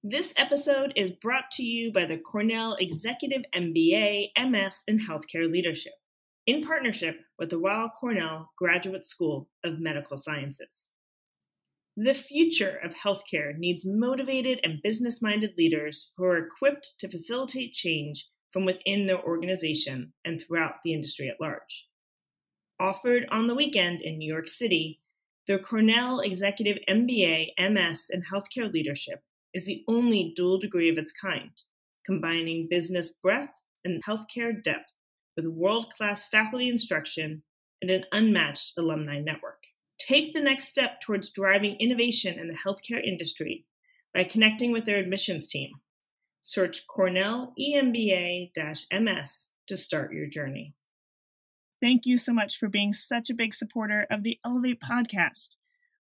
This episode is brought to you by the Cornell Executive MBA, MS in Healthcare Leadership, in partnership with the Weill Cornell Graduate School of Medical Sciences. The future of healthcare needs motivated and business-minded leaders who are equipped to facilitate change from within their organization and throughout the industry at large. Offered on the weekend in New York City, the Cornell Executive MBA, MS in Healthcare Leadership is the only dual degree of its kind, combining business breadth and healthcare depth with world-class faculty instruction and an unmatched alumni network. Take the next step towards driving innovation in the healthcare industry by connecting with their admissions team. Search Cornell EMBA-MS to start your journey. Thank you so much for being such a big supporter of the Ellevate podcast.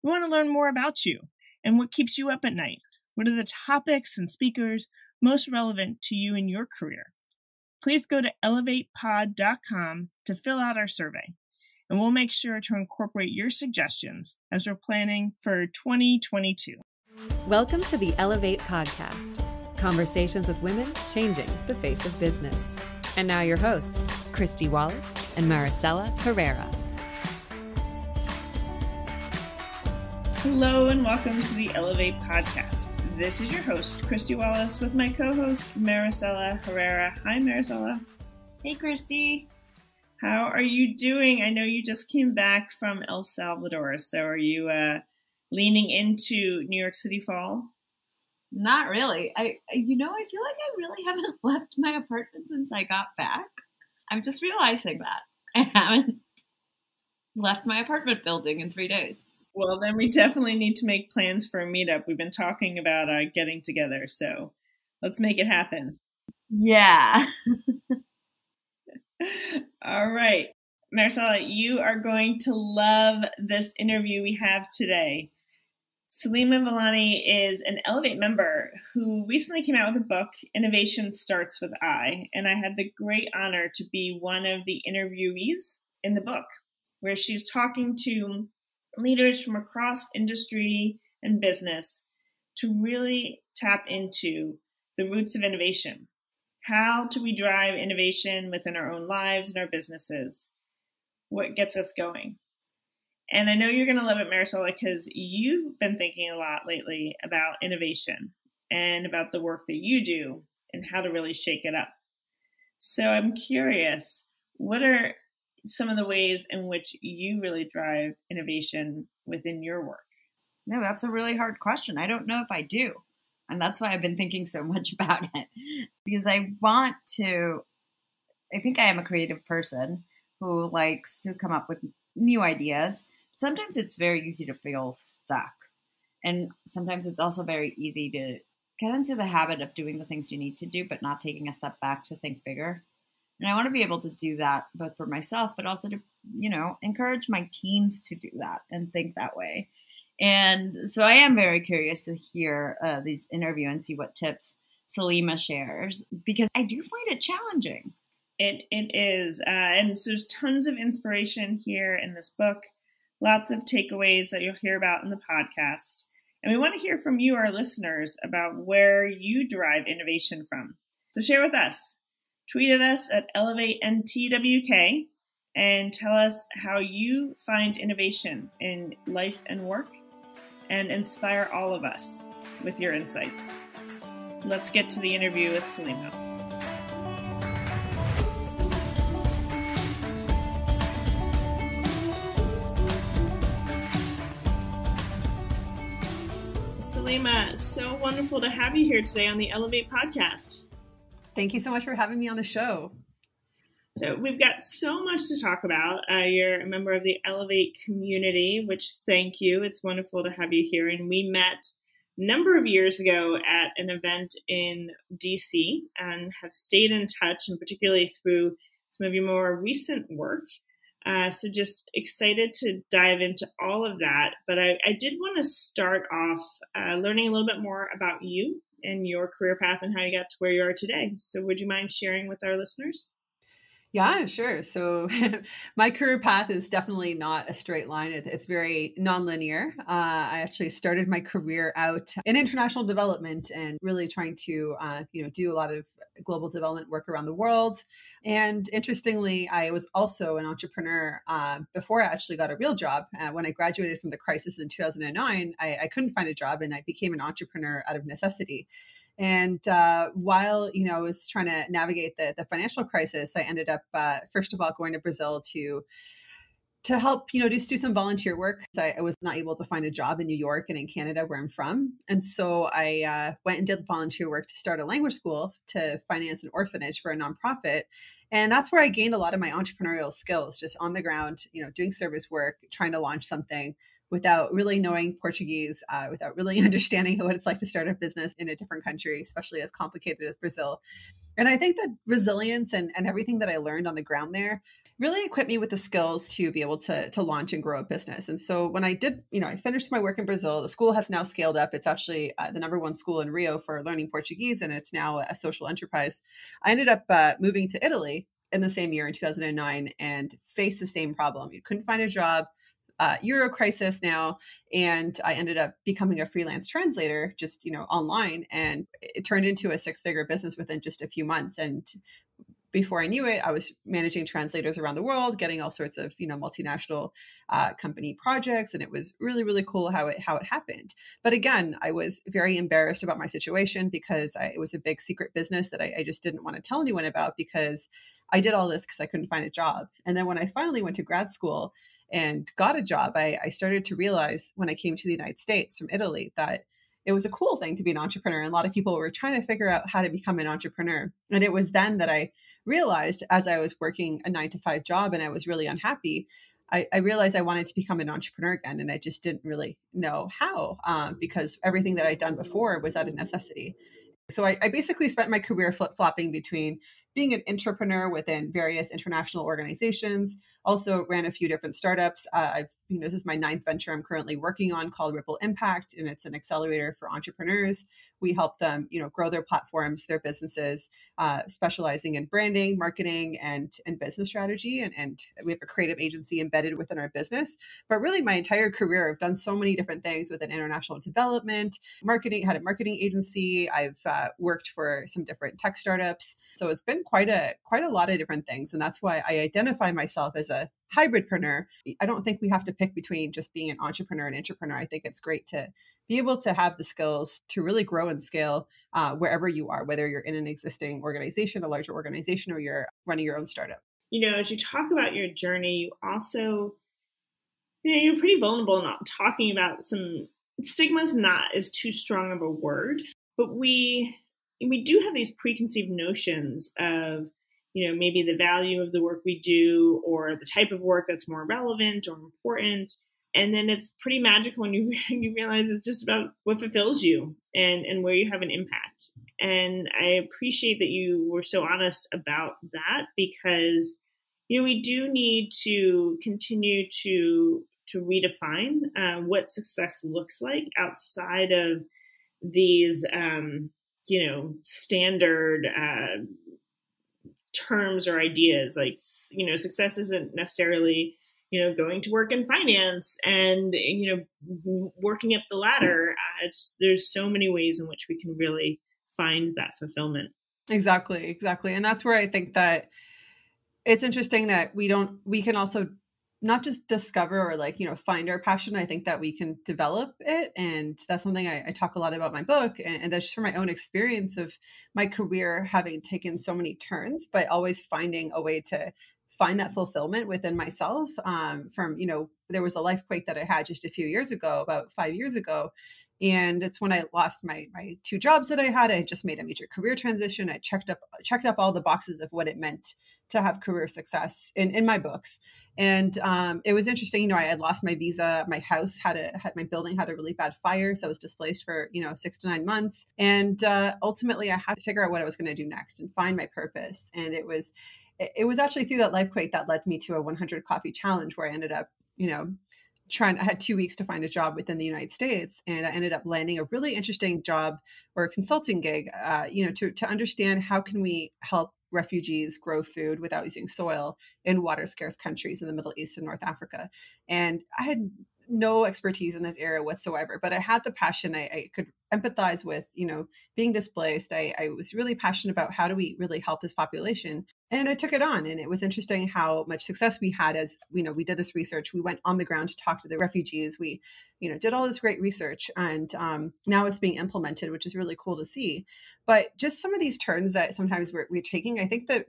We want to learn more about you and what keeps you up at night. What are the topics and speakers most relevant to you in your career? Please go to ellevatepod.com to fill out our survey, and we'll make sure to incorporate your suggestions as we're planning for 2022. Welcome to the Ellevate podcast, conversations with women changing the face of business. And now your hosts, Kristy, Wallace and Maricella, Herrera. Hello and welcome to the Ellevate podcast. This is your host, Kristy Wallace, with my co-host, Maricella Herrera. Hi, Maricella. Hey, Kristy. How are you doing? I know you just came back from El Salvador, so are you leaning into New York City fall? Not really. I feel like I really haven't left my apartment since I got back. I'm just realizing that I haven't left my apartment building in 3 days. Well, then we definitely need to make plans for a meetup. We've been talking about getting together, so let's make it happen. Yeah. All right. Maricella, you are going to love this interview we have today. Saleema Vellani is an Ellevate member who recently came out with a book, Innovation Starts with I, and I had the great honor to be one of the interviewees in the book, where she's talking to leaders from across industry and business to really tap into the roots of innovation. How do we drive innovation within our own lives and our businesses? What gets us going? And I know you're going to love it, Maricella, because you've been thinking a lot lately about innovation and about the work that you do and how to really shake it up. So I'm curious, what are some of the ways in which you really drive innovation within your work? No, that's a really hard question. I don't know if I do. And that's why I've been thinking so much about it. Because I think I am a creative person who likes to come up with new ideas. Sometimes it's very easy to feel stuck. And sometimes it's also very easy to get into the habit of doing the things you need to do, but not taking a step back to think bigger. And I want to be able to do that both for myself, but also to, encourage my teams to do that and think that way. And so I am very curious to hear this interview and see what tips Saleema shares, because I do find it challenging. It is. And so there's tons of inspiration here in this book, lots of takeaways that you'll hear about in the podcast. And we want to hear from you, our listeners, about where you derive innovation from. So share with us. Tweet at us at EllevateNTWK and tell us how you find innovation in life and work, and inspire all of us with your insights. Let's get to the interview with Saleema. Saleema, so wonderful to have you here today on the Ellevate podcast. Thank you so much for having me on the show. So we've got so much to talk about. You're a member of the Ellevate community, which thank you. It's wonderful to have you here. And we met a number of years ago at an event in DC and have stayed in touch, and particularly through some of your more recent work. So just excited to dive into all of that. But I did want to start off learning a little bit more about you and your career path and how you got to where you are today. So would you mind sharing with our listeners? Yeah, sure. So my career path is definitely not a straight line. It's very nonlinear. I actually started my career out in international development and really trying to, do a lot of global development work around the world. And interestingly, I was also an entrepreneur before I actually got a real job. When I graduated from the crisis in 2009, I couldn't find a job and I became an entrepreneur out of necessity. And while I was trying to navigate the financial crisis, I ended up first of all going to Brazil to help just do some volunteer work. I was not able to find a job in New York and in Canada where I'm from, and so I went and did volunteer work to start a language school to finance an orphanage for a nonprofit. And that's where I gained a lot of my entrepreneurial skills, just on the ground, doing service work, trying to launch something without really knowing Portuguese, without really understanding what it's like to start a business in a different country, especially as complicated as Brazil. And I think that resilience and everything that I learned on the ground there really equipped me with the skills to be able to launch and grow a business. And so when I did, I finished my work in Brazil. The school has now scaled up. It's actually the #1 school in Rio for learning Portuguese, and it's now a social enterprise. I ended up moving to Italy in the same year in 2009 and faced the same problem. You couldn't find a job. Euro crisis now, and I ended up becoming a freelance translator just online, and it turned into a 6-figure business within just a few months. And before I knew it, I was managing translators around the world, getting all sorts of multinational company projects, and it was really, really cool how it happened. But again, I was very embarrassed about my situation because it was a big secret business that I just didn't want to tell anyone about, because I did all this because I couldn't find a job. And then when I finally went to grad school and got a job, I started to realize when I came to the United States from Italy that it was a cool thing to be an entrepreneur. And a lot of people were trying to figure out how to become an entrepreneur. And it was then that I realized, as I was working a 9-to-5 job and I was really unhappy, I realized I wanted to become an entrepreneur again. And I just didn't really know how, because everything that I'd done before was out of necessity. So I basically spent my career flip-flopping between being an entrepreneur within various international organizations, also ran a few different startups. This is my 9th venture I'm currently working on, called Ripple Impact, and it's an accelerator for entrepreneurs. We help them, grow their platforms, their businesses, specializing in branding, marketing, and business strategy. And we have a creative agency embedded within our business. But really, my entire career, I've done so many different things within international development, marketing, had a marketing agency. I've worked for some different tech startups. So it's been quite a lot of different things. And that's why I identify myself as a hybridpreneur. I don't think we have to pick between just being an entrepreneur and intrapreneur. I think it's great to be able to have the skills to really grow and scale wherever you are, whether you're in an existing organization, a larger organization, or you're running your own startup. As you talk about your journey, you also, you're pretty vulnerable not talking about some stigma's not is too strong of a word, but we do have these preconceived notions of, maybe the value of the work we do or the type of work that's more relevant or important. And then it's pretty magical when you realize it's just about what fulfills you and where you have an impact. And I appreciate that you were so honest about that, because, we do need to continue to redefine what success looks like outside of these, standard terms or ideas. Like, success isn't necessarily, going to work in finance and, working up the ladder. There's so many ways in which we can really find that fulfillment. Exactly. And that's where I think that it's interesting that we can also not just discover or find our passion. I think that we can develop it. And that's something I talk a lot about in my book. And that's just from my own experience of my career having taken so many turns, but always finding a way to find that fulfillment within myself. There was a Lifequake that I had just a few years ago, about 5 years ago. And it's when I lost my 2 jobs that I had. I just made a major career transition. I checked off all the boxes of what it meant to have career success in my books. And it was interesting, I had lost my visa. My house my building had a really bad fire. So I was displaced for, 6 to 9 months. And ultimately I had to figure out what I was going to do next and find my purpose. And it was actually through that Lifequake that led me to a 100 coffee challenge, where I ended up, I had 2 weeks to find a job within the United States. And I ended up landing a really interesting job or a consulting gig, to understand how can we help refugees grow food without using soil in water scarce countries in the Middle East and North Africa. And I had no expertise in this area whatsoever, but I had the passion. I could empathize with, being displaced. I was really passionate about how do we really help this population. And I took it on. And it was interesting how much success we had as, we did this research. We went on the ground to talk to the refugees. We, did all this great research. And now it's being implemented, which is really cool to see. But just some of these turns that sometimes we're taking, I think that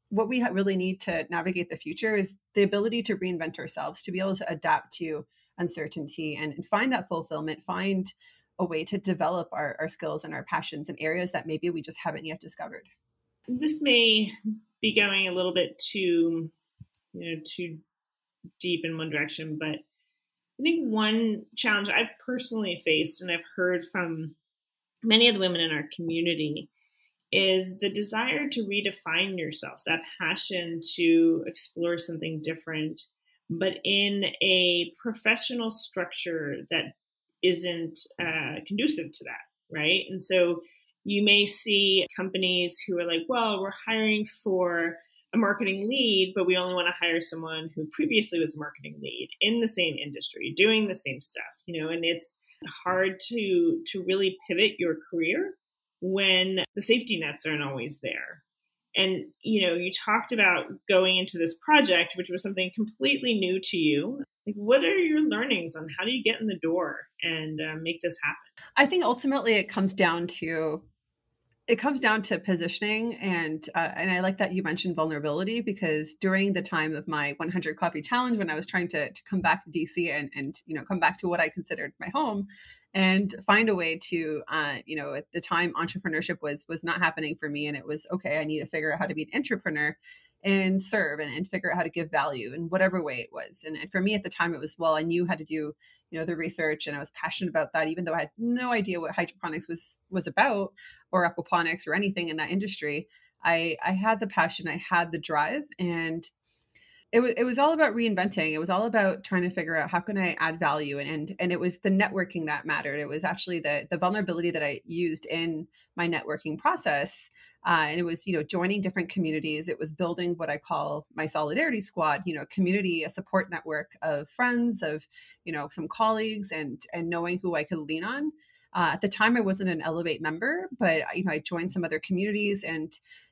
what we really need to navigate the future is the ability to reinvent ourselves, to be able to adapt to uncertainty and find that fulfillment, find a way to develop our skills and our passions in areas that maybe we just haven't yet discovered. This may be going a little bit too deep in one direction, but I think one challenge I've personally faced, and I've heard from many of the women in our community, is the desire to redefine yourself, that passion to explore something different, but in a professional structure that isn't conducive to that, right? And so you may see companies who are like, well, we're hiring for a marketing lead, but we only want to hire someone who previously was a marketing lead in the same industry, doing the same stuff, and it's hard to really pivot your career when the safety nets aren't always there. And, you talked about going into this project, which was something completely new to you. Like, what are your learnings on how do you get in the door and make this happen? I think ultimately it comes down to positioning. And I like that you mentioned vulnerability, because during the time of my 100 coffee challenge, when I was trying to come back to DC and come back to what I considered my home and find a way to, at the time, entrepreneurship was not happening for me. And it was, okay, I need to figure out how to be an entrepreneur and serve and figure out how to give value in whatever way it was. And for me at the time, it was, well, I knew how to do, the research, and I was passionate about that, even though I had no idea what hydroponics was about, or aquaponics or anything in that industry. I had the passion, I had the drive, and it was all about reinventing. It was all about trying to figure out how can I add value, and it was the networking that mattered. It was actually the vulnerability that I used in my networking process. And it was, joining different communities. It was building what I call my solidarity squad, community, a support network of friends, of, some colleagues, and knowing who I could lean on. At the time, I wasn't an Ellevate member, but, I joined some other communities,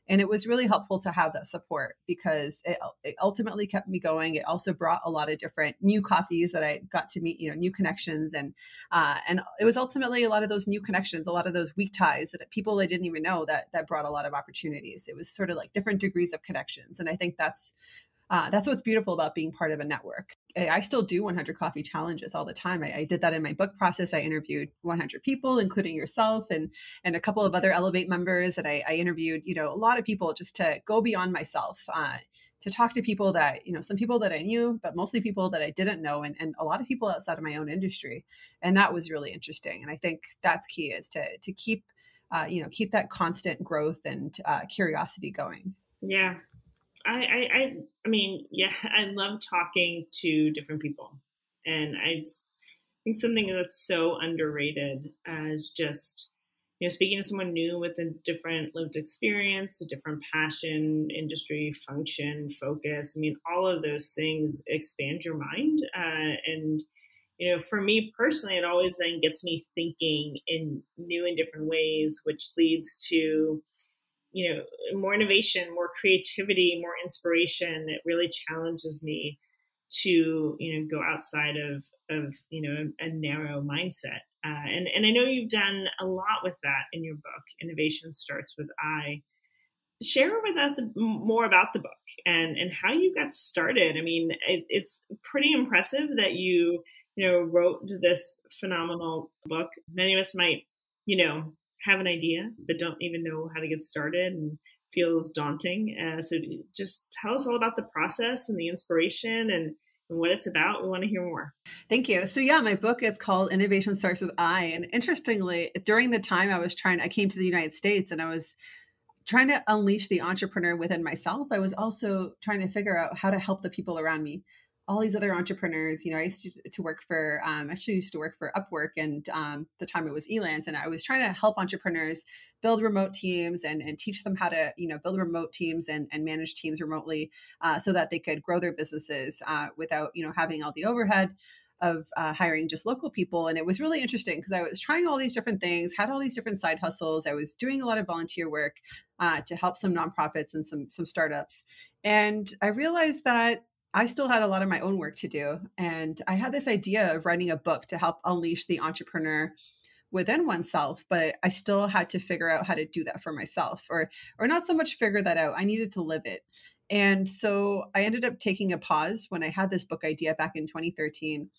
and it was really helpful to have that support, because it ultimately kept me going. It also brought a lot of different new coffees that I got to meet, new connections. And it was ultimately a lot of those new connections, a lot of those weak ties that people I didn't even know that brought a lot of opportunities. It was sort of like different degrees of connections. And I think that's what's beautiful about being part of a network. I still do 100 coffee challenges all the time. I did that in my book process. I interviewed 100 people, including yourself and a couple of other Ellevate members. And I interviewed, a lot of people just to go beyond myself, to talk to people that, some people that I knew, but mostly people that I didn't know, and a lot of people outside of my own industry. And that was really interesting. And I think that's key, is to keep that constant growth and curiosity going. Yeah. I mean, yeah, I love talking to different people. And I think something that's so underrated is just, speaking to someone new with a different lived experience, a different passion, industry, function, focus. I mean, all of those things expand your mind. And, for me personally, it always then gets me thinking in new and different ways, which leads to more innovation, more creativity, more inspiration. It really challenges me to, go outside of a narrow mindset. And I know you've done a lot with that in your book, Innovation Starts with I. Share with us more about the book and how you got started. I mean, it's pretty impressive that you wrote this phenomenal book. Many of us might, have an idea, but don't even know how to get started and feels daunting. So just tell us all about the process and the inspiration and what it's about. We want to hear more. Thank you. So yeah, my book, it's called Innovation Starts with I. And interestingly, during the time I came to the United States and I was trying to unleash the entrepreneur within myself. I was also trying to figure out how to help the people around me all these other entrepreneurs. I used to work for, actually used to work for Upwork, and the time it was Elance. And I was trying to help entrepreneurs build remote teams and teach them how to, build remote teams and manage teams remotely so that they could grow their businesses without, having all the overhead of hiring just local people. And it was really interesting because I was trying all these different things, had all these different side hustles. I was doing a lot of volunteer work to help some nonprofits and some startups. And I realized that I still had a lot of my own work to do. And I had this idea of writing a book to help unleash the entrepreneur within oneself, but I still had to figure out how to do that for myself, or not so much figure that out. I needed to live it. And so I ended up taking a pause when I had this book idea back in 2013.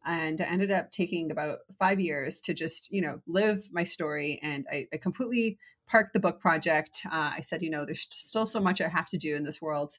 And I ended up taking about 5 years to just, live my story. And I completely parked the book project. I said, there's still so much I have to do in this world.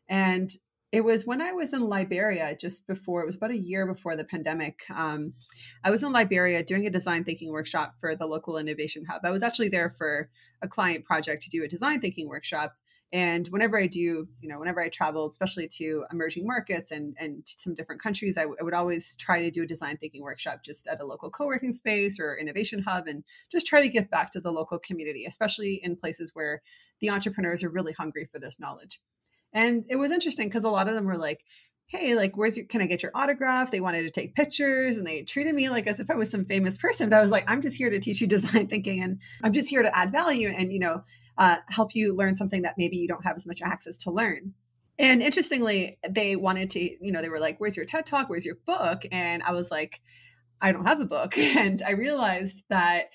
And it was when I was in Liberia, it was about a year before the pandemic. I was in Liberia doing a design thinking workshop for the local innovation hub. I was actually there for a client project to do a design thinking workshop. And whenever I traveled, especially to emerging markets and some different countries, I would always try to do a design thinking workshop just at a local co-working space or innovation hub, and just try to give back to the local community, especially in places where the entrepreneurs are really hungry for this knowledge. And it was interesting because a lot of them were like, hey, like, can I get your autograph? They wanted to take pictures, and they treated me like as if I was some famous person. But I was like, I'm just here to teach you design thinking, and I'm just here to add value and, help you learn something that maybe you don't have as much access to learn. And interestingly, they wanted to, they were like, where's your TED Talk? Where's your book? And I was like, I don't have a book. And I realized that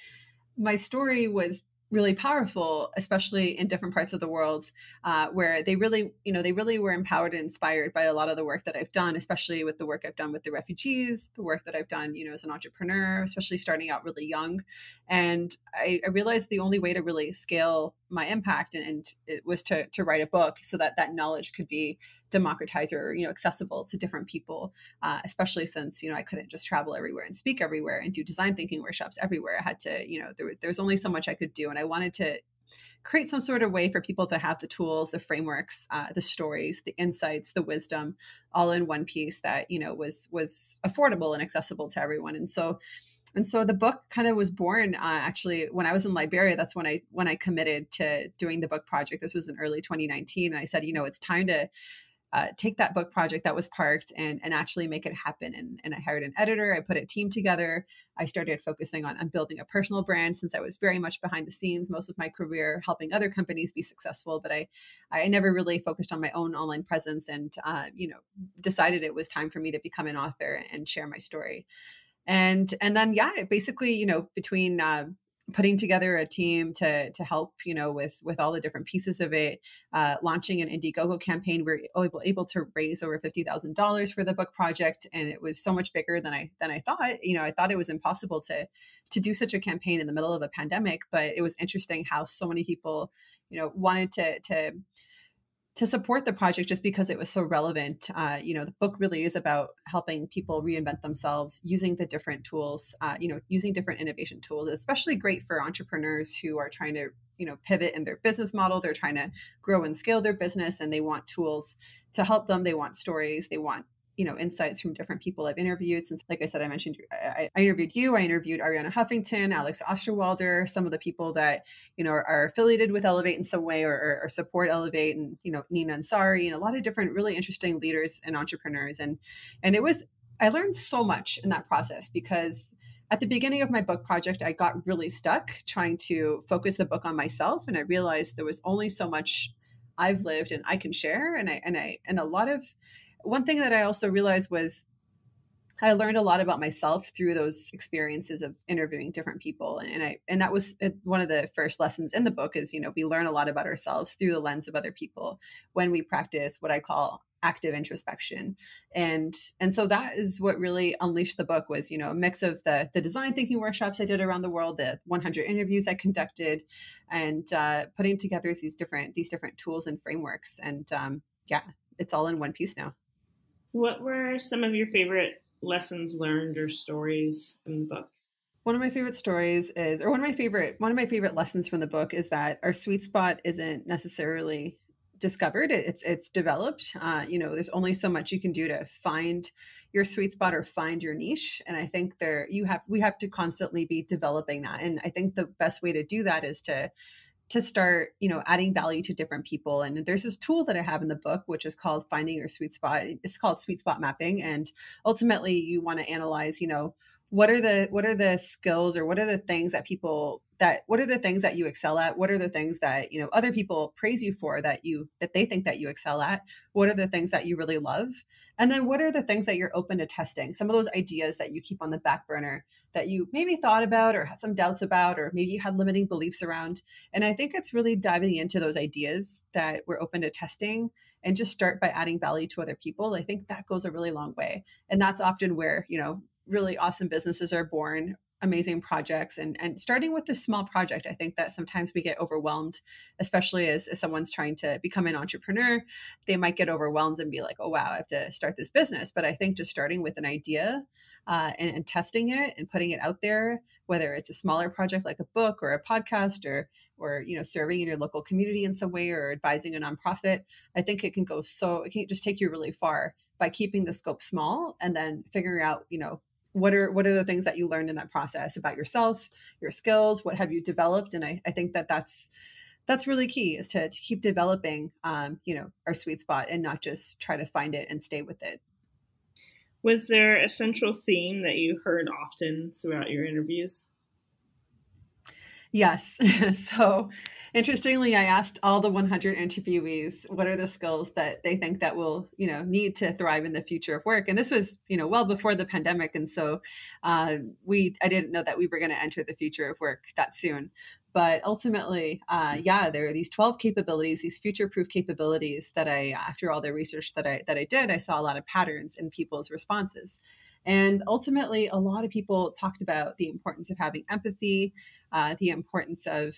my story was really powerful, especially in different parts of the world, where they really were empowered and inspired by a lot of the work that I've done, especially with the work I've done with the refugees, the work that I've done, as an entrepreneur, especially starting out really young. And I realized the only way to really scale my impact and it was to write a book so that knowledge could be democratized or, accessible to different people, especially since, I couldn't just travel everywhere and speak everywhere and do design thinking workshops everywhere. I had to, there was only so much I could do. And I wanted to create some sort of way for people to have the tools, the frameworks, the stories, the insights, the wisdom, all in one piece that, was affordable and accessible to everyone. And so the book kind of was born actually when I was in Liberia. That's when I committed to doing the book project. This was in early 2019. And I said, it's time to take that book project that was parked and actually make it happen. And I hired an editor. I put a team together. I started focusing on building a personal brand, since I was very much behind the scenes most of my career, helping other companies be successful. But I never really focused on my own online presence, and decided it was time for me to become an author and share my story. And then, basically, between putting together a team to help, with all the different pieces of it, launching an Indiegogo campaign, we were able to raise over $50,000 for the book project. And it was so much bigger than I thought. I thought it was impossible to do such a campaign in the middle of a pandemic, but it was interesting how so many people, wanted to support the project just because it was so relevant. The book really is about helping people reinvent themselves using the different tools, using different innovation tools. It's especially great for entrepreneurs who are trying to, pivot in their business model. They're trying to grow and scale their business, and they want tools to help them. They want stories. They want, insights from different people I've interviewed. Since, like I said, I mentioned, I interviewed you, I interviewed Ariana Huffington, Alex Osterwalder, some of the people that, are affiliated with Ellevate in some way or support Ellevate, and, Nina Ansari, and a lot of different really interesting leaders and entrepreneurs. And I learned so much in that process, because at the beginning of my book project, I got really stuck trying to focus the book on myself. And I realized there was only so much I've lived and I can share. One thing that I also realized was I learned a lot about myself through those experiences of interviewing different people. And that was one of the first lessons in the book is, we learn a lot about ourselves through the lens of other people when we practice what I call active introspection. And so that is what really unleashed the book was, a mix of the design thinking workshops I did around the world, the 100 interviews I conducted, and putting together these different tools and frameworks. And it's all in one piece now. What were some of your favorite lessons learned or stories from the book? One of my favorite stories is, or one of my favorite lessons from the book is that our sweet spot isn't necessarily discovered. It's developed. There's only so much you can do to find your sweet spot or find your niche. And I think we have to constantly be developing that. And I think the best way to do that is to start, adding value to different people. And there's this tool that I have in the book, which is called Finding Your Sweet Spot. It's called Sweet Spot Mapping. And ultimately you want to analyze, what are the skills, or what are the things that what are the things that you excel at? What are the things that, other people praise you for that they think that you excel at? What are the things that you really love? And then what are the things that you're open to testing? Some of those ideas that you keep on the back burner that you maybe thought about or had some doubts about, or maybe you had limiting beliefs around. And I think it's really diving into those ideas that we're open to testing and just start by adding value to other people. I think that goes a really long way. And that's often where, really awesome businesses are born, amazing projects, and starting with this small project. I think that sometimes we get overwhelmed, especially as someone's trying to become an entrepreneur. They might get overwhelmed and be like, oh, wow, I have to start this business. But I think just starting with an idea and testing it and putting it out there, whether it's a smaller project like a book or a podcast or serving in your local community in some way or advising a nonprofit, I think it can just take you really far by keeping the scope small and then figuring out, what are the things that you learned in that process about yourself, your skills, what have you developed? And I think that's really key, is to keep developing, our sweet spot and not just try to find it and stay with it. Was there a central theme that you heard often throughout your interviews? Yes. So interestingly, I asked all the 100 interviewees, what are the skills that they think that will, need to thrive in the future of work? And this was, well before the pandemic. And so I didn't know that we were going to enter the future of work that soon. But ultimately, there are these 12 capabilities, these future-proof capabilities that after all the research that I did, I saw a lot of patterns in people's responses. And ultimately, a lot of people talked about the importance of having empathy, the importance of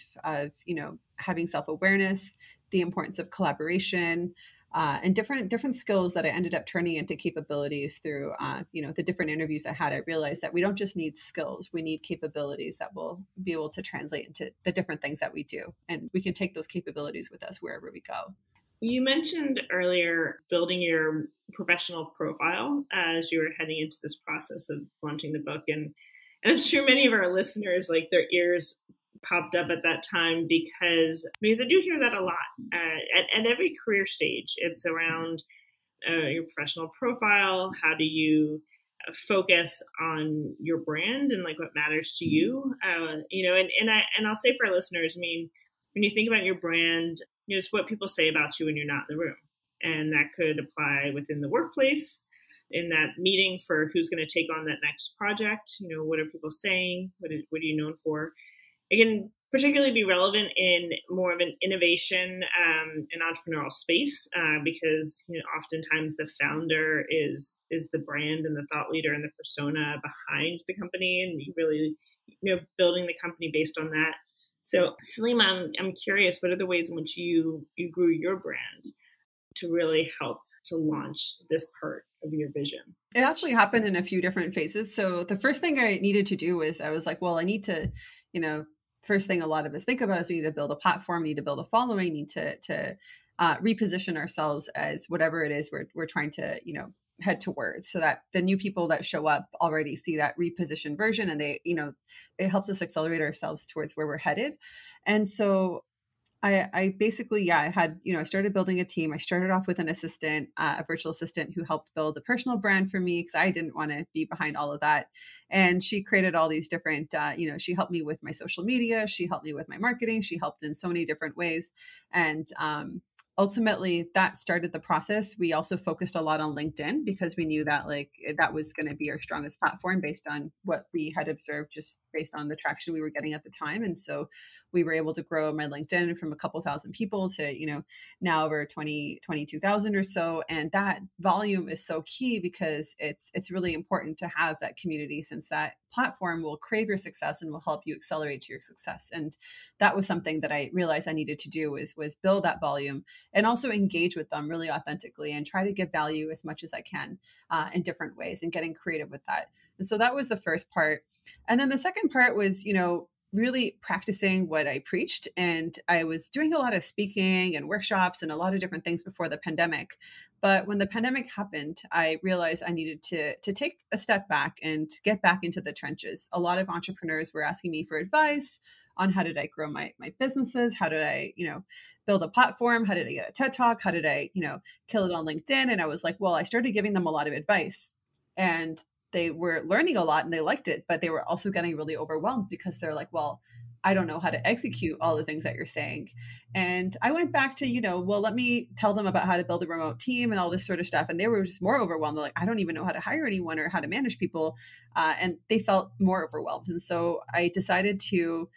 having self-awareness, the importance of collaboration, and different skills that I ended up turning into capabilities through, the different interviews I had. I realized that we don't just need skills, we need capabilities that will be able to translate into the different things that we do. And we can take those capabilities with us wherever we go. You mentioned earlier building your professional profile as you were heading into this process of launching the book. And I'm sure many of our listeners, like, their ears popped up at that time because I do hear that a lot at every career stage. It's around your professional profile. How do you focus on your brand and like what matters to you? And I'll say for our listeners, when you think about your brand, it's what people say about you when you're not in the room. And that could apply within the workplace, in that meeting for who's going to take on that next project. What are people saying? What are you known for? It can particularly be relevant in more of an innovation and entrepreneurial space because oftentimes the founder is the brand and the thought leader and the persona behind the company, and you really building the company based on that. So Saleema, I'm curious, what are the ways in which you grew your brand to really help to launch this part of your vision? It actually happened in a few different phases. So the first thing I needed to do was I was like, well, I need to, first thing a lot of us think about is we need to build a platform, need to build a following, need to reposition ourselves as whatever it is we're trying to, head towards, so that the new people that show up already see that repositioned version, and they, it helps us accelerate ourselves towards where we're headed. And so I basically, I had, I started building a team. I started off with an assistant, a virtual assistant who helped build a personal brand for me because I didn't want to be behind all of that. And she created all these different, she helped me with my social media. She helped me with my marketing. She helped in so many different ways. And ultimately, that started the process. We also focused a lot on LinkedIn because we knew that that was going to be our strongest platform based on what we had observed, just based on the traction we were getting at the time. And so we were able to grow my LinkedIn from a couple thousand people to, now over 22,000 or so. And that volume is so key because it's really important to have that community, since that platform will crave your success and will help you accelerate to your success. And that was something that I realized I needed to do was build that volume and also engage with them really authentically and try to give value as much as I can in different ways and getting creative with that. And so that was the first part. And then the second part was, really practicing what I preached. And I was doing a lot of speaking and workshops and a lot of different things before the pandemic. But when the pandemic happened, I realized I needed to take a step back and get back into the trenches. A lot of entrepreneurs were asking me for advice on how did I grow my businesses? How did I, build a platform? How did I get a TED Talk? How did I, kill it on LinkedIn? And I was like, well, I started giving them a lot of advice, and they were learning a lot and they liked it, but they were also getting really overwhelmed because they're like, well, I don't know how to execute all the things that you're saying. And I went back to, well, let me tell them about how to build a remote team and all this sort of stuff. And they were just more overwhelmed. They're like, I don't even know how to hire anyone or how to manage people. And they felt more overwhelmed. And so I decided to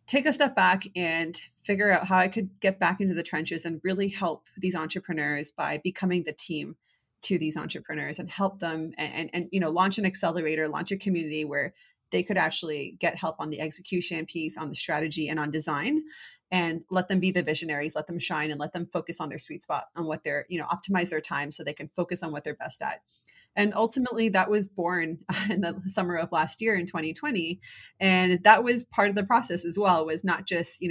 take a step back and figure out how I could get back into the trenches and really help these entrepreneurs by becoming the team to these entrepreneurs and help them and launch an accelerator, launch a community where they could actually get help on the execution piece, on the strategy, and on design, and let them be the visionaries, let them shine, and let them focus on their sweet spot, on what they're, optimize their time so they can focus on what they're best at. And ultimately that was born in the summer of last year in 2020. And that was part of the process as well, was not just,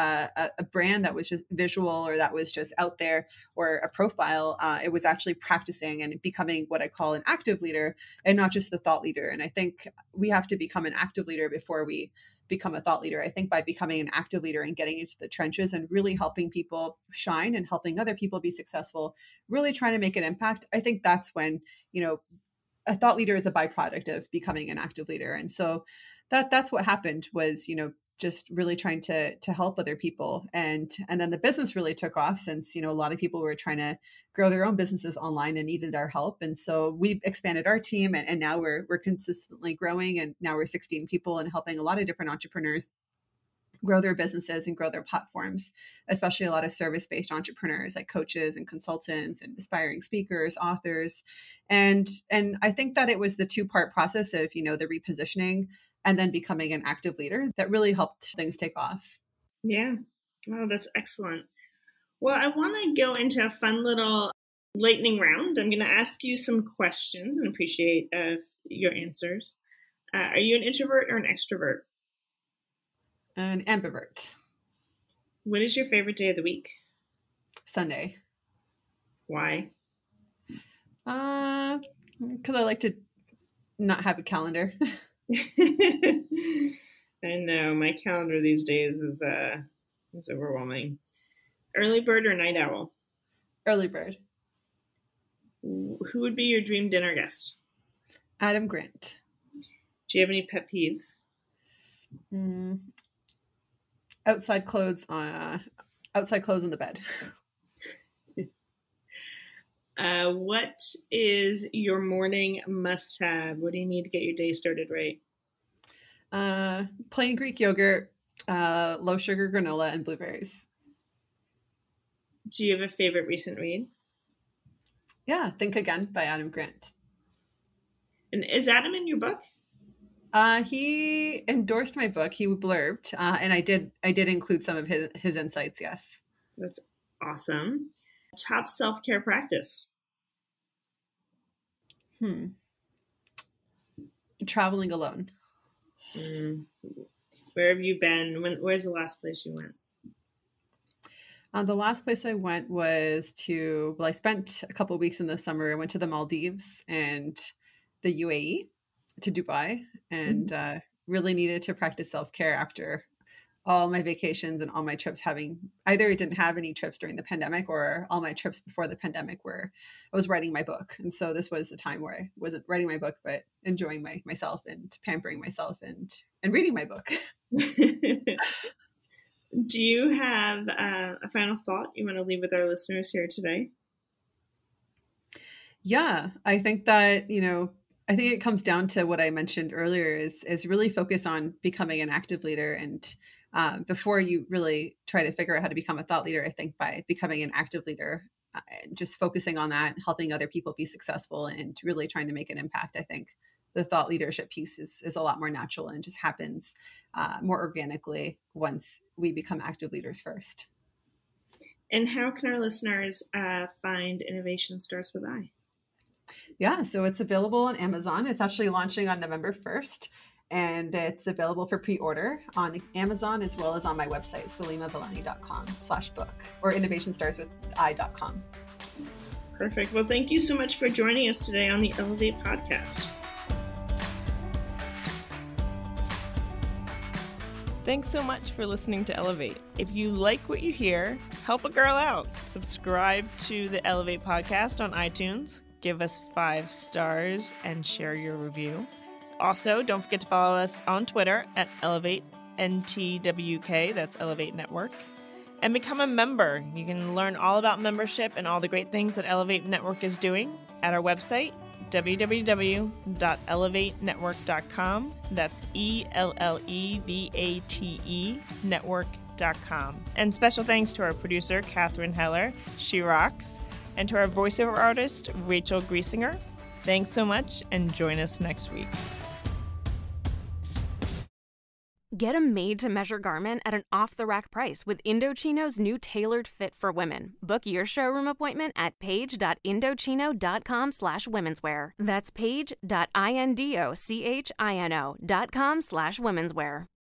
a brand that was just visual or that was just out there or a profile. It was actually practicing and becoming what I call an active leader and not just the thought leader. And I think we have to become an active leader before we become a thought leader. I think by becoming an active leader and getting into the trenches and really helping people shine and helping other people be successful, really trying to make an impact, I think that's when, a thought leader is a byproduct of becoming an active leader. And so that's what happened was, just really trying to help other people. And then the business really took off since, a lot of people were trying to grow their own businesses online and needed our help. And so we expanded our team and now we're consistently growing. And now we're 16 people and helping a lot of different entrepreneurs grow their businesses and grow their platforms, especially a lot of service-based entrepreneurs like coaches and consultants and aspiring speakers, authors. And I think that it was the two-part process of, the repositioning and then becoming an active leader that really helped things take off. Yeah. Oh, that's excellent. Well, I want to go into a fun little lightning round. I'm going to ask you some questions and appreciate your answers. Are you an introvert or an extrovert? An ambivert. What is your favorite day of the week? Sunday. Why? Because I like to not have a calendar. I know my calendar these days is overwhelming. Early bird or night owl? Early bird. Who would be your dream dinner guest? Adam Grant. Do you have any pet peeves? Outside clothes in the bed. What is your morning must-have? What do you need to get your day started right? Plain Greek yogurt, low sugar granola, and blueberries. Do you have a favorite recent read? Yeah, Think Again by Adam Grant. And is Adam in your book? He endorsed my book. He blurbed, and I did include some of his insights. Yes. That's awesome. Top self-care practice. Traveling alone. Where have you been? Where's the last place you went? The last place I went was I spent a couple of weeks in the summer. I went to the Maldives and the UAE, to Dubai, and really needed to practice self-care after all my vacations and all my trips I didn't have any trips during the pandemic, or all my trips before the pandemic where I was writing my book. And so this was the time where I wasn't writing my book, but enjoying myself and pampering myself and reading my book. Do you have a final thought you want to leave with our listeners here today? Yeah, I think that, I think it comes down to what I mentioned earlier is really focus on becoming an active leader. And before you really try to figure out how to become a thought leader, I think by becoming an active leader, just focusing on that, helping other people be successful and really trying to make an impact, I think the thought leadership piece is a lot more natural and just happens more organically once we become active leaders first. And how can our listeners find Innovation Starts With I? Yeah, so it's available on Amazon. It's actually launching on November 1st. and it's available for pre-order on Amazon as well as on my website, SaleemaVellani.com/book, or innovationstartswithI.com. Perfect. Well, thank you so much for joining us today on the Ellevate podcast. Thanks so much for listening to Ellevate. If you like what you hear, help a girl out. Subscribe to the Ellevate podcast on iTunes, give us 5 stars, and share your review. Also, don't forget to follow us on Twitter at EllevateNTWK, that's Ellevate Network, and become a member. You can learn all about membership and all the great things that Ellevate Network is doing at our website, www.ellevatenetwork.com. That's ELLEVATE network.com. And special thanks to our producer, Catherine Heller. She rocks. And to our voiceover artist, Rachel Griesinger. Thanks so much, and join us next week. Get a made-to-measure garment at an off-the-rack price with Indochino's new tailored fit for women. Book your showroom appointment at page.indochino.com/womenswear. That's page.indochino.com/womenswear.